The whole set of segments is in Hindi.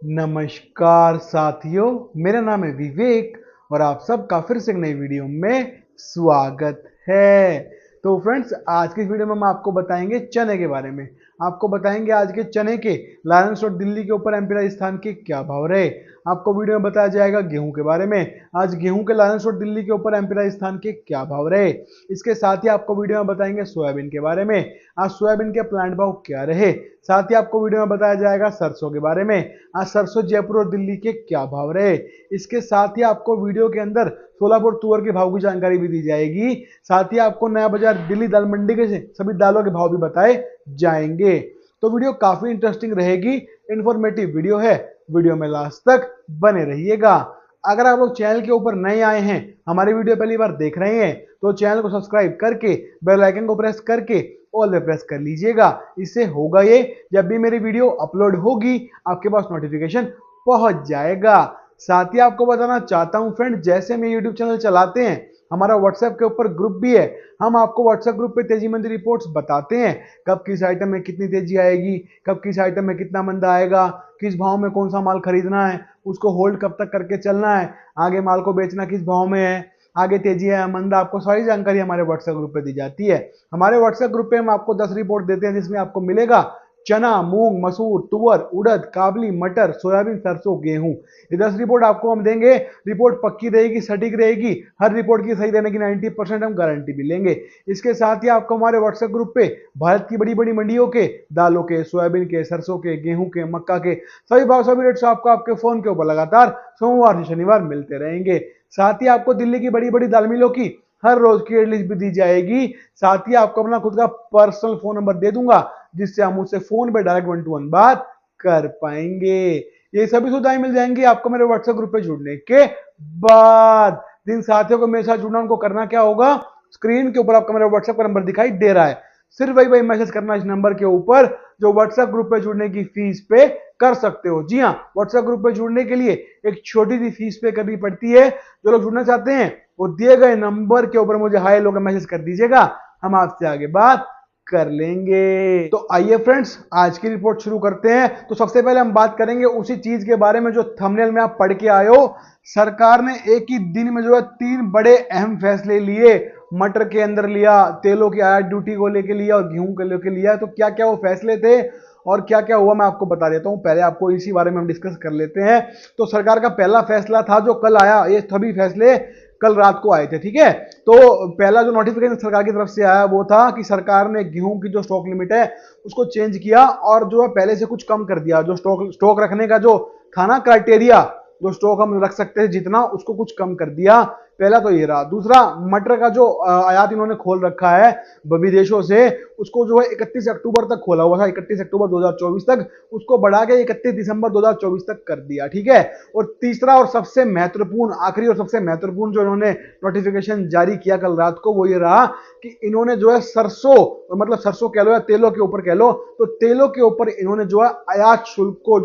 नमस्कार साथियों, मेरा नाम है विवेक और आप सबका फिर से एक नई वीडियो में स्वागत है। तो फ्रेंड्स, आज की इस वीडियो में हम आपको बताएंगे चने के बारे में। आपको बताएंगे आज के चने के लायंस रोड दिल्ली के ऊपर एमपी राजस्थान के क्या भाव रहे। आपको वीडियो में बताया जाएगा गेहूं के बारे में। आज गेहूं के लायंस रोड दिल्ली के ऊपर एमपी राजस्थान के क्या भाव रहे। इसके साथ ही आपको वीडियो में बताएंगे सोयाबीन के बारे में। आज सोयाबीन के प्लांट भाव क्या रहे। साथ ही आपको वीडियो में बताया जाएगा सरसों के बारे में। आज सरसों जयपुर और दिल्ली के क्या भाव रहे। इसके साथ ही आपको वीडियो के अंदर सोलापुर तुअर के भाव की जानकारी भी दी जाएगी। साथ ही आपको नया बाजार दिल्ली दाल मंडी के सभी दालों के भाव भी बताए जाएंगे। तो वीडियो काफी इंटरेस्टिंग रहेगी, इंफॉर्मेटिव वीडियो है। वीडियो में लास्ट तक बने रहिएगा। अगर आप लोग चैनल के ऊपर नए आए हैं, हमारी वीडियो पहली बार देख रहे हैं, तो चैनल को सब्सक्राइब करके बेल आइकन को प्रेस करके ऑल पे प्रेस कर लीजिएगा। इससे होगा ये, जब भी मेरी वीडियो अपलोड होगी आपके पास नोटिफिकेशन पहुंच जाएगा। साथ ही आपको बताना चाहता हूं फ्रेंड, जैसे मैं यूट्यूब चैनल चलाते हैं, हमारा व्हाट्सएप के ऊपर ग्रुप भी है। हम आपको व्हाट्सएप ग्रुप पे तेजी मंदी रिपोर्ट्स बताते हैं, कब किस आइटम में कितनी तेजी आएगी, कब किस आइटम में कितना मंदा आएगा, किस भाव में कौन सा माल खरीदना है, उसको होल्ड कब तक करके चलना है, आगे माल को बेचना किस भाव में है, आगे तेजी है मंदा, आपको सारी जानकारी हमारे व्हाट्सएप ग्रुप पे दी जाती है। हमारे व्हाट्सएप ग्रुप पे हम आपको 10 रिपोर्ट देते हैं, जिसमें आपको मिलेगा चना, मूंग, मसूर, तुअर, उड़द, काबली, मटर, सोयाबीन, सरसों, गेहूं। ये 10 रिपोर्ट आपको हम देंगे। रिपोर्ट पक्की रहेगी, सटीक रहेगी। हर रिपोर्ट की सही रहने की 90% हम गारंटी भी लेंगे। इसके साथ ही आपको हमारे व्हाट्सएप ग्रुप पे भारत की बड़ी बड़ी मंडियों के दालों के, सोयाबीन के, सरसों के, गेहूं के, मक्का के सभी भाव सभी रेट्स आपको आपके फोन के ऊपर लगातार सोमवार से शनिवार मिलते रहेंगे। साथ ही आपको दिल्ली की बड़ी बड़ी दाल मिलों की हर रोज की लिस्ट भी दी जाएगी। साथ ही आपको अपना खुद का पर्सनल फोन नंबर दे दूंगा, जिससे हम उससे फोन पे डायरेक्ट 1 to 1 बात कर पाएंगे। ये सभी सुविधाएं मिल जाएंगी आपको मेरे व्हाट्सएप ग्रुप पे जुड़ने के बाद। जिन साथियों को मेरे साथ जुड़ना, उनको करना क्या होगा, स्क्रीन के ऊपर आपका मेरा व्हाट्सएप का नंबर दिखाई दे रहा है, सिर्फ वही मैसेज करना इस नंबर के ऊपर, जो व्हाट्सएप ग्रुप पे जुड़ने की फीस पे कर सकते हो। जी हाँ, व्हाट्सएप ग्रुप पे जुड़ने के लिए एक छोटी सी फीस पे करनी पड़ती है। जो लोग जुड़ना चाहते हैं वो दिए गए नंबर के ऊपर मुझे हाय लोग मैसेज कर दीजिएगा, हम आपसे आगे बात कर लेंगे। तो आइए फ्रेंड्स, आज की रिपोर्ट शुरू करते हैं। तो सबसे पहले हम बात करेंगे उसी चीज के बारे में जो थंबनेल में आप पढ़ के आए हो। सरकार ने एक ही दिन में जो है 3 बड़े अहम फैसले लिए। मटर के अंदर लिया, तेलों की आयात ड्यूटी को लेके लिया और गेहूं को लेके लिया। तो क्या क्या वो फैसले थे और क्या क्या हुआ, मैं आपको बता देता हूं। पहले आपको इसी बारे में हम डिस्कस कर लेते हैं। तो सरकार का पहला फैसला था जो कल आया, ये सभी फैसले कल रात को आए थे, ठीक है। तो पहला जो नोटिफिकेशन सरकार की तरफ से आया वो था कि सरकार ने गेहूं की जो स्टॉक लिमिट है उसको चेंज किया और जो है पहले से कुछ कम कर दिया। जो स्टॉक रखने का जो था ना क्राइटेरिया, जो स्टॉक हम रख सकते हैं जितना, उसको कुछ कम कर दिया। पहला तो ये रहा। दूसरा, मटर का जो आयात इन्होंने खोल रखा है विदेशों से, उसको जो है 31 अक्टूबर तक खोला हुआ था, 31 अक्टूबर 2024 तक, उसको बढ़ा के 31 दिसंबर 2024 तक कर दिया, ठीक है। और तीसरा और सबसे महत्वपूर्ण, आखिरी और सबसे महत्वपूर्ण जो इन्होंने नोटिफिकेशन जारी किया कल रात को, वो ये रहा कि इन्होंने जो है सरसों, मतलब सरसों कह लो या तेलों के ऊपर कह लो, तो तेलों के ऊपर इन्होंने जो है आयात शुल्क को,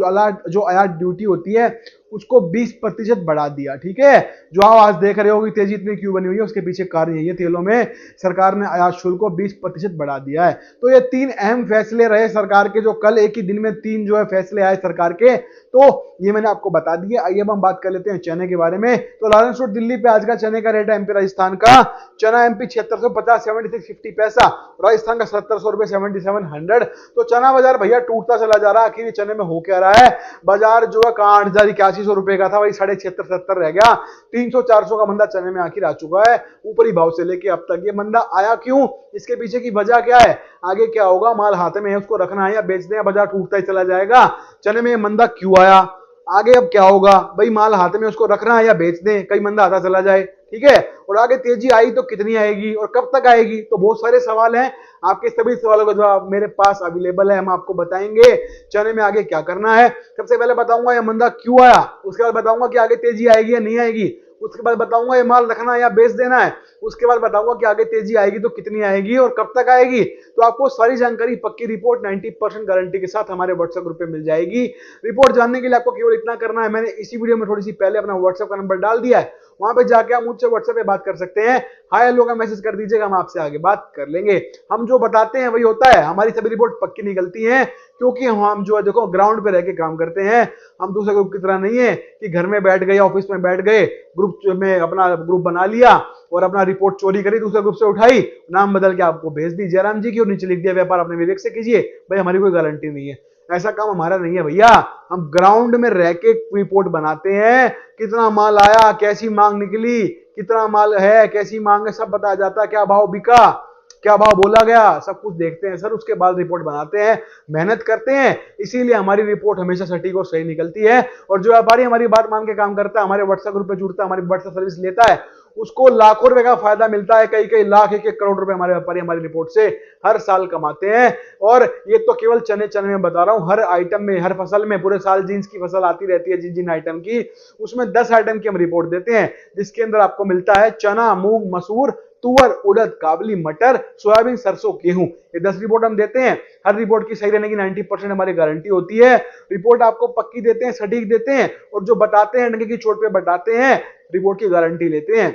जो आयात ड्यूटी होती है उसको 20% बढ़ा दिया, ठीक है। जो आप आज देख रहे हो कि तेजी इतनी क्यों बनी हुई है, उसके पीछे कारण यही है, तेलों में सरकार ने आयात शुल्क को 20% बढ़ा दिया है। तो ये 3 अहम फैसले रहे सरकार के, जो कल एक ही दिन में 3 जो है फैसले आए सरकार के। तो ये मैंने आपको बता दिए। आइए अब हम बात कर लेते हैं चने के बारे में। तो लायंस रोड दिल्ली पे आज का चने का रेट है एमपी राजस्थान का। चना एमपी 7650 7650 पैसा, राजस्थान का 7700 रुपए 7700। तो चना बाजार भैया टूटता चला जा रहा है। आखिर चने में हो क्या रहा है, बाजार जो है 8100 रुपए का था, वही 7650 रह गया। 300-400 का मंदा चने में आखिर आ चुका है। ऊपरी भाव से लेके अब तक ये मंदा आया क्यों, इसके पीछे की वजह क्या है, आगे क्या होगा, माल हाथ में है, उसको रखना है या बेचना है, बाजार टूटता ही चला जाएगा। चने में मंदा क्यों आया, आगे अब क्या होगा, भाई माल हाथ में उसको रखना है या बेच दें, कई मंदा आता चला जाए, ठीक है। और आगे तेजी आई तो कितनी आएगी और कब तक आएगी, तो बहुत सारे सवाल हैं। आपके सभी सवालों का जवाब मेरे पास अवेलेबल है, हम आपको बताएंगे चने में आगे क्या करना है। सबसे पहले बताऊंगा ये मंदा क्यों आया, उसके बाद बताऊंगा कि आगे तेजी आएगी या नहीं आएगी, उसके बाद बताऊंगा ये माल रखना है या बेच देना है, उसके बाद बताऊंगा कि आगे तेजी आएगी तो कितनी आएगी और कब तक आएगी। तो आपको सारी जानकारी, पक्की रिपोर्ट 90% गारंटी के साथ हमारे व्हाट्सएप ग्रुप पे मिल जाएगी। रिपोर्ट जानने के लिए आपको केवल इतना करना है, मैंने इसी वीडियो में थोड़ी सी पहले अपना व्हाट्सएप का नंबर डाल दिया है, वहां पे जाके आप मुझसे व्हाट्सएप पे बात कर सकते हैं। हाय हेलो का मैसेज कर दीजिएगा, हम आपसे आगे बात कर लेंगे। हम जो बताते हैं वही होता है, हमारी सभी रिपोर्ट पक्की निकलती हैं, क्योंकि हम जो है देखो ग्राउंड पे रह के काम करते हैं। हम दूसरे ग्रुप की तरह नहीं है कि घर में बैठ गए, ऑफिस में बैठ गए, ग्रुप में अपना ग्रुप बना लिया और अपना रिपोर्ट चोरी करी, दूसरे ग्रुप से उठाई, नाम बदल के आपको भेज दी जयराम जी की और नीचे लिख दिया व्यापार अपने विवेक से कीजिए। भाई हमारी कोई गारंटी नहीं है, ऐसा काम हमारा नहीं है भैया। हम ग्राउंड में रह के रिपोर्ट बनाते हैं, कितना माल आया, कैसी मांग निकली, कितना माल है, कैसी मांग है, सब बताया जाता है, क्या भाव बिका, क्या भाव बोला गया, सब कुछ देखते हैं सर। उसके बाद रिपोर्ट बनाते हैं, मेहनत करते हैं, इसीलिए हमारी रिपोर्ट हमेशा सटीक और सही निकलती है। और जो व्यापारी हमारी बात मान के काम करता है, हमारे व्हाट्सएप ग्रुप पे जुड़ता है, हमारी व्हाट्सएप सर्विस लेता है, उसको लाखों रुपए का फायदा मिलता है। कई कई लाख, एक एक करोड़ रुपए हमारे व्यापारी हमारी रिपोर्ट से हर साल कमाते हैं। और ये तो केवल चने चने में बता रहा हूं, हर आइटम में, हर फसल में, पूरे साल जींस की फसल आती रहती है जिन जिन आइटम की, उसमें 10 आइटम की हम रिपोर्ट देते हैं, जिसके अंदर आपको मिलता है चना, मूंग, मसूर, तुअर, उड़द, काबली, मटर, सोयाबीन, सरसों, गेहूं। ये 10 रिपोर्ट हम देते हैं। हर रिपोर्ट की सही रहने की 90% हमारी गारंटी होती है। रिपोर्ट आपको पक्की देते हैं, सटीक देते हैं, और जो बताते हैं डंके की चोट पे बताते हैं, रिपोर्ट की गारंटी लेते हैं।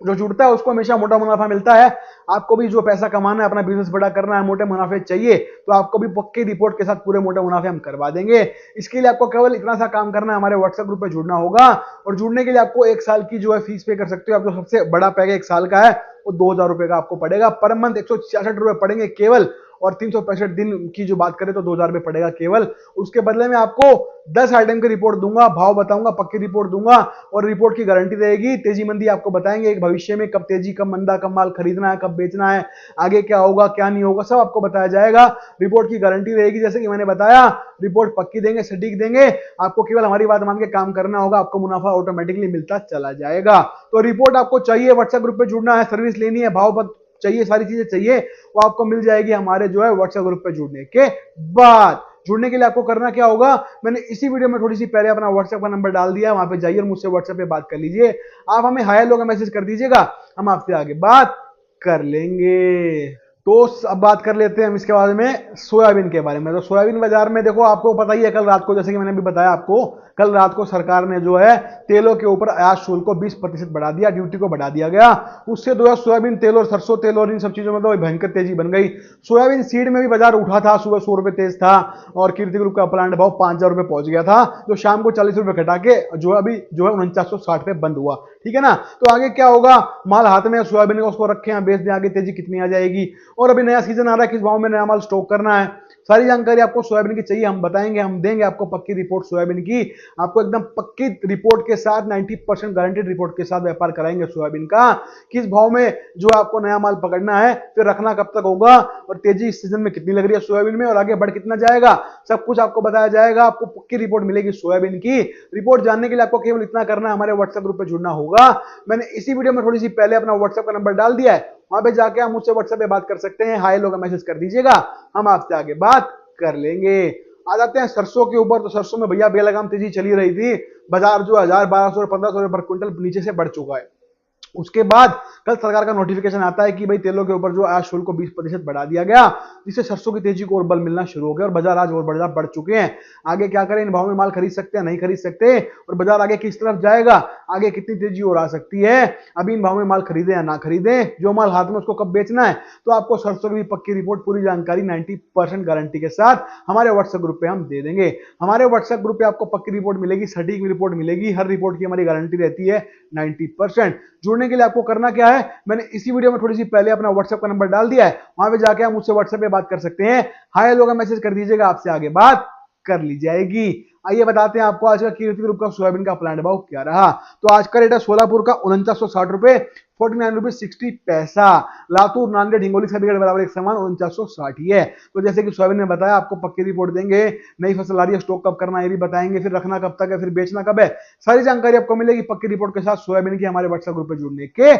जो जुड़ता है उसको हमेशा मोटा मुनाफा मिलता है। आपको भी जो पैसा कमाना है, अपना बिजनेस बड़ा करना है, मोटे मुनाफे चाहिए, तो आपको भी पक्की रिपोर्ट के साथ पूरे मोटे मुनाफे हम करवा देंगे। इसके लिए आपको केवल इतना सा काम करना है, हमारे व्हाट्सएप ग्रुप पे जुड़ना होगा। और जुड़ने के लिए आपको 1 साल की जो है फीस पे कर सकते हो। आप जो सबसे बड़ा पैकेज 1 साल का है वो 2000 रुपए का आपको पड़ेगा पर मंथ, 166 रुपए पड़ेंगे केवल। और 365 दिन की जो बात करें तो 2000 रुपए पड़ेगा केवल। उसके बदले में आपको 10 आइटम की रिपोर्ट दूंगा, भाव बताऊंगा, पक्की रिपोर्ट दूंगा, और रिपोर्ट की गारंटी रहेगी। तेजी मंदी आपको बताएंगे एक भविष्य में, कब तेजी, कब मंदा, कब माल खरीदना है, कब बेचना है, आगे क्या होगा क्या नहीं होगा, सब आपको बताया जाएगा। रिपोर्ट की गारंटी रहेगी, जैसे कि मैंने बताया, रिपोर्ट पक्की देंगे, सटीक देंगे। आपको केवल हमारी बात मान के काम करना होगा, आपको मुनाफा ऑटोमेटिकली मिलता चला जाएगा। तो रिपोर्ट आपको चाहिए, व्हाट्सएप ग्रुप पे जुड़ना है, सर्विस लेनी है, भाव चाहिए, सारी चीजें चाहिए, वो आपको मिल जाएगी हमारे जो है व्हाट्सएप ग्रुप पे जुड़ने के बाद। जुड़ने के लिए आपको करना क्या होगा, मैंने इसी वीडियो में थोड़ी सी पहले अपना व्हाट्सएप का नंबर डाल दिया, वहां पे जाइए और मुझसे व्हाट्सएप पे बात कर लीजिए। आप हमें हाय हेलो का मैसेज कर दीजिएगा, हम आपसे आगे बात कर लेंगे। तो अब बात कर लेते हैं हम इसके बारे में सोयाबीन के बारे में। तो सोयाबीन बाजार में देखो, आपको पता ही है, कल रात को, जैसे कि मैंने भी बताया आपको, कल रात को सरकार ने जो है तेलों के ऊपर आयात शुल्क को 20% बढ़ा दिया, ड्यूटी को बढ़ा दिया गया। उससे जो है सोयाबीन तेल और सरसों तेल और इन सब चीजों में तो भयंकर तेजी बन गई। सोयाबीन सीड में भी बाजार उठा था, सुबह 100 रुपए तेज था, और कीर्ति ग्रुप का प्लांट भाव 5000 रुपए पहुंच गया था, जो शाम को 40 रुपए घटा के जो अभी जो है 4960 पे बंद हुआ। ठीक है ना। तो आगे क्या होगा, माल हाथ में सोयाबीन का, उसको रखे हैं, बेच दें, आगे तेजी कितनी आ जाएगी, और अभी नया सीजन आ रहा है, किस भाव में नया माल स्टॉक करना है, सारी जानकारी आपको सोयाबीन की चाहिए, हम बताएंगे, हम देंगे आपको पक्की रिपोर्ट सोयाबीन की। आपको एकदम पक्की रिपोर्ट के साथ, 90% गारंटेड रिपोर्ट के साथ व्यापार कराएंगे सोयाबीन का। किस भाव में जो आपको नया माल पकड़ना है, फिर रखना कब तक होगा, और तेजी इस सीजन में कितनी लग रही है सोयाबीन में, और आगे बढ़ कितना जाएगा, सब कुछ आपको बताया जाएगा। आपको पक्की रिपोर्ट मिलेगी सोयाबीन की। रिपोर्ट जानने के लिए आपको केवल इतना करना है, हमारे व्हाट्सएप ग्रुप पे जुड़ना होगा। मैंने इसी वीडियो में थोड़ी सी पहले अपना व्हाट्सएप का नंबर डाल दिया है, वहां पे जाके आप मुझसे व्हाट्सएप पे बात कर सकते हैं, हाय लोग मैसेज कर दीजिएगा, हम आपसे आगे बात कर लेंगे। आ जाते हैं सरसों के ऊपर। तो सरसों में भैया बेलगाम तेजी चली रही थी, बाजार जो 1000, 1200, 1500 रुपए पर क्विंटल नीचे से बढ़ चुका है। उसके बाद कल सरकार का नोटिफिकेशन आता है कि भाई तेलों के ऊपर जो आयात शुल्क को 20% बढ़ा दिया गया, जिससे सरसों की तेजी को और बल मिलना शुरू हो गया, और बाजार आज और बढ़ चुके हैं। आगे क्या करें, इन भाव में माल खरीद सकते हैं, नहीं खरीद सकते, और बाजार आगे किस तरफ जाएगा, आगे कितनी तेजी और आ सकती है, अभी इन भाव में माल खरीदें या ना खरीदें, जो माल हाथ में उसको कब बेचना है। तो आपको सरसों की पक्की रिपोर्ट, पूरी जानकारी 90% गारंटी के साथ हमारे व्हाट्सएप ग्रुप पे हम दे देंगे। हमारे व्हाट्सएप ग्रुप पे आपको पक्की रिपोर्ट मिलेगी, सटीक रिपोर्ट मिलेगी, हर रिपोर्ट की हमारी गारंटी रहती है 90%। जुड़ने के लिए आपको करना क्या है, मैंने इसी वीडियो में थोड़ी सी पहले अपना व्हाट्सएप का नंबर डाल दिया है, वहां पे जाके आप मुझसे व्हाट्सएप पे बात कर सकते हैं, हाय लोग मैसेज कर दीजिएगा, आपसे आगे बात कर ली जाएगी। आइए बताते हैं आपको आज का कीर्ति ग्रुप का सोयाबीन का प्लांट भाव क्या रहा। तो आज का रेट है सोलापुर का 4960 रुपए 49 रुपीज 60 पैसा। लातूर, नांदेड़, हिंगोली सभी के बराबर एक समान 4960 ही है। तो जैसे कि सोयाबीन ने बताया, आपको पक्की रिपोर्ट देंगे, नई फसल आ रही है, स्टॉक कब करना है ये भी बताएंगे, फिर रखना कब तक है, फिर बेचना कब है, सारी जानकारी आपको मिलेगी पक्की रिपोर्ट के साथ सोयाबीन की हमारे व्हाट्सएप ग्रुप पे जुड़ने के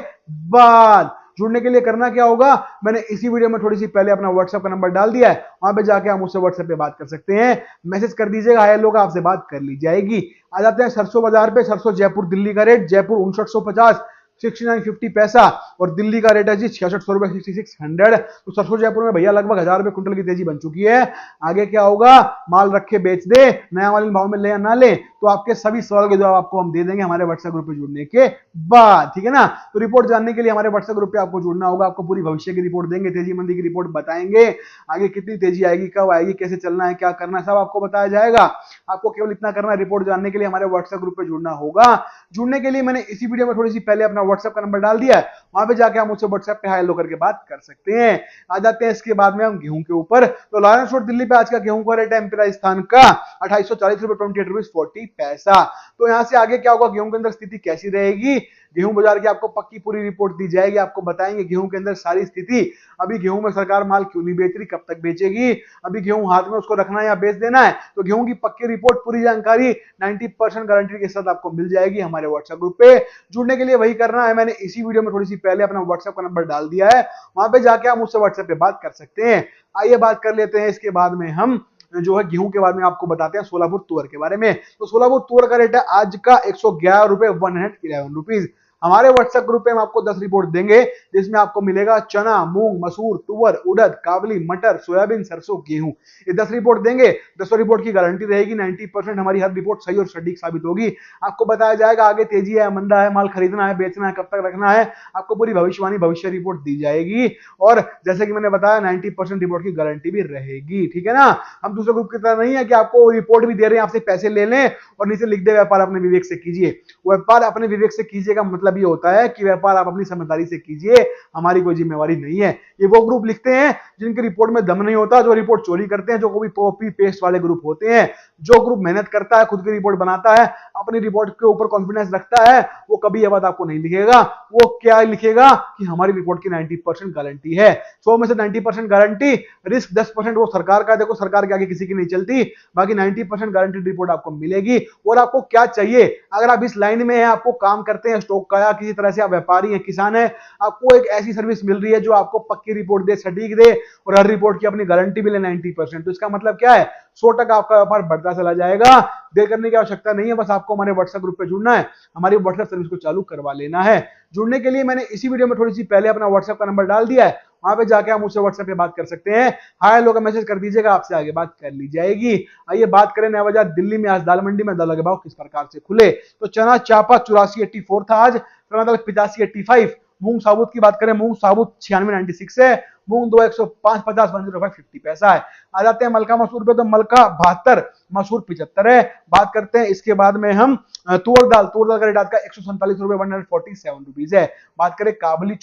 बाद। जुड़ने के लिए करना क्या होगा, मैंने इसी वीडियो में थोड़ी सी पहले अपना व्हाट्सएप का नंबर डाल दिया है, वहां पे जाके आप मुझसे व्हाट्सएप पे बात कर सकते हैं, मैसेज कर दीजिएगा, हाय लोग आपसे बात कर ली जाएगी। आ जाते हैं सरसों बाजार पे। सरसों जयपुर दिल्ली का रेट, जयपुर 5950 6950 पैसा, और दिल्ली का रेट है जी 6600 रुपए 6600। तो सरसों जयपुर में भैया लगभग 1000 रुपए क्विंटल की तेजी बन चुकी है। आगे क्या होगा, माल रखे बेच दे, नया माल इन भाव में ले या ना ले, तो आपके सभी सवाल के जवाब आपको हम दे देंगे हमारे व्हाट्सएप ग्रुप पे जुड़ने के बाद, ठीक है ना। तो रिपोर्ट जानने के लिए हमारे व्हाट्सएप ग्रुप पे आपको जुड़ना होगा। आपको पूरी भविष्य की रिपोर्ट देंगे, तेजी मंदी की रिपोर्ट बताएंगे, आगे कितनी तेजी आएगी, कब आएगी, कैसे चलना है, क्या करना है, सब आपको बताया जाएगा। आपको केवल इतना करना है, रिपोर्ट जानने के लिए हमारे व्हाट्सएप ग्रुप पे जुड़ना होगा। जुड़ने के लिए मैंने इसी वीडियो में थोड़ी सी पहले अपना व्हाट्सएप का नंबर डाल दिया है, वहां पे जाके आप मुझसे व्हाट्सएप पे हाय हेलो करके बात कर सकते हैं। आ जाते हैं इसके बाद में हम गेहूं के ऊपर। तो लॉरेंस रोड दिल्ली पे आज का गेहूं का रेट है एमपी राजस्थान का 2840 रुपए 28 पैसा। तो यहां से आगे क्या होगा, गेहूं के अंदर स्थिति कैसी रहेगी, गेहूं बाजार की आपको पक्की पूरी रिपोर्ट दी जाएगी। आपको बताएंगे गेहूं के अंदर सारी स्थिति, अभी गेहूं में सरकार माल क्यों नहीं बेच रही, कब तक बेचेगी, अभी गेहूं हाथ में उसको रखना है या बेच देना है। तो गेहूं की पक्की रिपोर्ट, पूरी जानकारी 90% गारंटी के साथ आपको मिल जाएगी हमारे व्हाट्सएप ग्रुप पे। जुड़ने के लिए वही करना है, मैंने इसी वीडियो में थोड़ी सी पहले अपना व्हाट्सएप का नंबर डाल दिया है, वहां पे जाके आप मुझसे व्हाट्सएप पे बात कर सकते हैं। आइए बात कर लेते हैं इसके बाद में हम जो है गेहूं के बारे में आपको बताते हैं सोलापुर तुअर के बारे में। तो सोलापुर तुअर का रेट है आज का 111 रुपए 111 रुपीज। हमारे व्हाट्सएप ग्रुप पे हम आपको 10 रिपोर्ट देंगे, जिसमें आपको मिलेगा चना, मूंग, मसूर, तुअर, उड़द, काबली, मटर, सोयाबीन, सरसों, गेहूं। ये 10 रिपोर्ट देंगे, 10 रिपोर्ट की गारंटी रहेगी। 90% हमारी हर रिपोर्ट सही और सटीक साबित होगी। आपको बताया जाएगा आगे तेजी है, मंदा है, माल खरीदना है, बेचना है, कब तक रखना है, आपको पूरी भविष्यवाणी, भविष्य रिपोर्ट दी जाएगी। और जैसे कि मैंने बताया 90% रिपोर्ट की गारंटी भी रहेगी, ठीक है ना। हम दूसरे ग्रुप की तरह नहीं है कि आपको रिपोर्ट भी दे रहे हैं, आपसे पैसे ले लें और नीचे लिख दे व्यापार अपने विवेक से कीजिए। व्यापार अपने विवेक से कीजिएगा मतलब ये होता है कि व्यापार आप अपनी समझदारी से कीजिए, हमारी कोई जिम्मेवारी नहीं है। ये वो ग्रुप लिखते हैं जिनकी रिपोर्ट में दम नहीं होता, जो रिपोर्ट चोरी करते हैं, जो कभी कॉपी पेस्ट वाले ग्रुप होते हैं। जो ग्रुप मेहनत करता है, खुद की रिपोर्ट बनाता है, अपनी रिपोर्ट के ऊपर कॉन्फिडेंस रखता है, वो कभी ये बात आपको नहीं लिखेगा। वो क्या लिखेगा कि हमारी रिपोर्ट की 90% गारंटी है। 100 में से 90% गारंटी, रिस्क 10% वो सरकार का। देखो सरकार के आगे किसी की नहीं चलती, बाकी 90% गारंटी रिपोर्ट आपको मिलेगी। और आपको क्या चाहिए, अगर आप इस लाइन में हैं, आपको काम करते हैं स्टॉक का, या किसी तरह से आप व्यापारी हैं, किसान है, आपको एक ऐसी सर्विस मिल रही है जो आपको पक्की रिपोर्ट दे, सटीक दे, और हर रिपोर्ट की अपनी गारंटी भी ले 90%। तो इसका मतलब क्या है, 100% आपका व्यापार बढ़ता चला जाएगा। देर करने की आवश्यकता नहीं है, बस आपको हमारे व्हाट्सएप ग्रुप पे जुड़ना है, हमारी व्हाट्सएप सर्विस को चालू करवा लेना है। जुड़ने के लिए मैंने इसी वीडियो में थोड़ी सी पहले अपना व्हाट्सएप का नंबर डाल दिया है, वहां पे जाके आप मुझसे व्हाट्सएप पे बात कर सकते हैं। हाय हेलो का मैसेज कर दीजिएगा, आपसे आगे बात कर ली जाएगी। आइए बात करें नया बाजार दिल्ली में। आज दाल मंडी में दालों के भाव किस प्रकार से खुले। तो चना चापा 84.84 था आज, चना दाल 85.85। मूंग साबुत की बात करें, मूंग साबुत 96.96 है, मूंग 2 105.50 105 पैसा है। आ जाते हैं मलका मसूर पे, तो मलका 72, मसूर 75 है। बात करते हैं इसके बाद में हम तुअर दाल का रेट आज का 147 रुपए 147 रुपीज है। बात करें काबली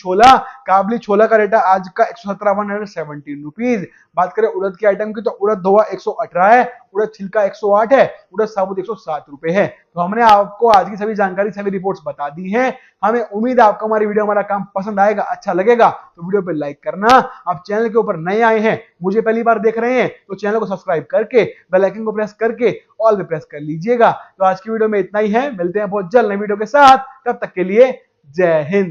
छोला का रेट आज का 117 117 रुपीज। बात करें उड़द के आइटम की, तो उड़द धोआ 118 है, उड़द छिलका 108 है, उड़द साबुत 107 रुपए है। तो हमने आपको आज की सभी जानकारी, सभी रिपोर्ट्स बता दी हैं। हमें उम्मीद है आपको हमारी वीडियो, हमारा काम पसंद आएगा, अच्छा लगेगा। तो वीडियो पे लाइक करना। आप चैनल के ऊपर नए आए हैं, मुझे पहली बार देख रहे हैं, तो चैनल को सब्सक्राइब करके बेल आइकन को प्रेस करके ऑल पे प्रेस कर लीजिएगा। तो आज की वीडियो में इतना ही है, मिलते हैं बहुत जल्द नई वीडियो के साथ। तब तक के लिए जय हिंद।